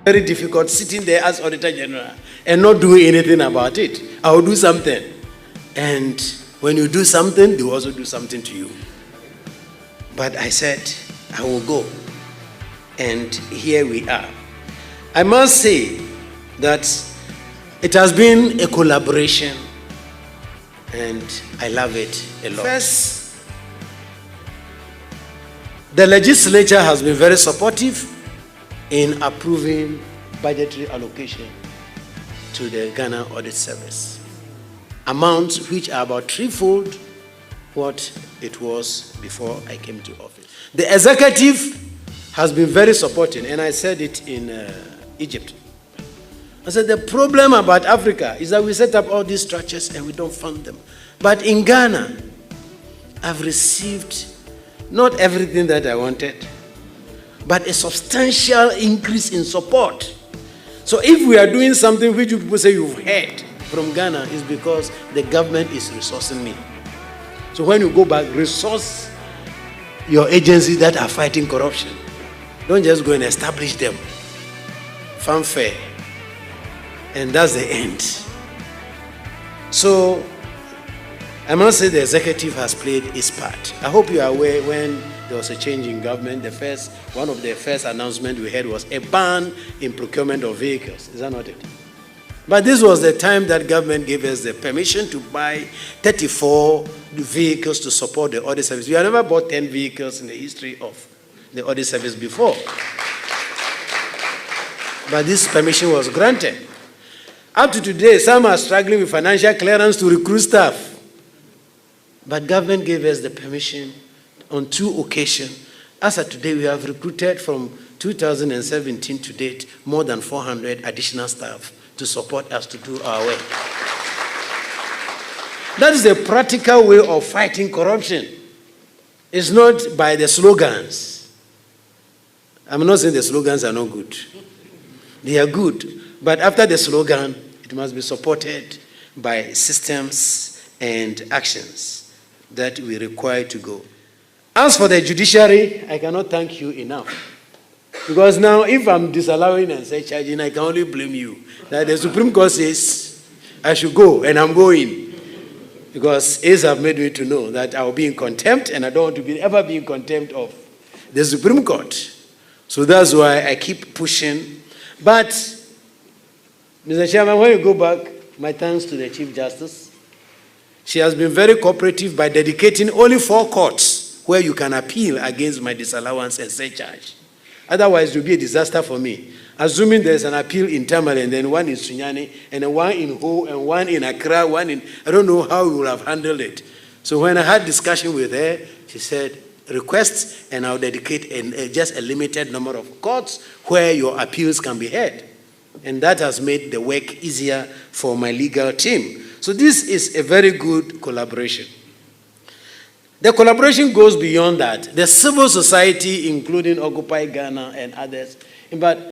Very difficult sitting there as Auditor General and not doing anything about it. I will do something. And when you do something, they will also do something to you. But I said, I will go. And here we are. I must say that it has been a collaboration, and I love it a lot. First, the legislature has been very supportive in approving budgetary allocation to the Ghana Audit Service. Amounts which are about threefold what it was before I came to office. The executive has been very supportive, and I said it in Egypt. I said the problem about Africa is that we set up all these structures and we don't fund them. But in Ghana, I've received not everything that I wanted, but a substantial increase in support. So if we are doing something which you people say you've heard from Ghana, is because the government is resourcing me. So when you go back, resource your agencies that are fighting corruption. Don't just go and establish them. Fanfare. And that's the end. So I must say the executive has played its part. I hope you are aware when there was a change in government, one of the first announcements we had was a ban in procurement of vehicles. Is that not it? But this was the time that government gave us the permission to buy 34 vehicles to support the audit service. We have never bought 10 vehicles in the history of the audit service before. But this permission was granted. Up to today, some are struggling with financial clearance to recruit staff. But government gave us the permission on 2 occasions. As of today, we have recruited from 2017 to date more than 400 additional staff to support us to do our work. That is a practical way of fighting corruption. It's not by the slogans. I'm not saying the slogans are not good. They are good. But after the slogan, it must be supported by systems and actions that we require to go. As for the judiciary, I cannot thank you enough. Because now, if I'm disallowing and charging, I can only blame you. That the Supreme Court says I should go, and I'm going. Because ACE have made me to know that I will be in contempt, and I don't want to ever be in contempt of the Supreme Court. So that's why I keep pushing. But, Mr. Chairman, when you go back, my thanks to the Chief Justice. She has been very cooperative by dedicating only 4 courts where you can appeal against my disallowance and surcharge. Otherwise, it will be a disaster for me. Assuming there's an appeal in Tamale, and then one in Sunyani, and then one in Ho, and one in Accra, I don't know how we will have handled it. So when I had discussion with her, she said, request, and I'll dedicate just a limited number of courts where your appeals can be heard. And that has made the work easier for my legal team. So this is a very good collaboration. The collaboration goes beyond that. The civil society, including Occupy Ghana and others, but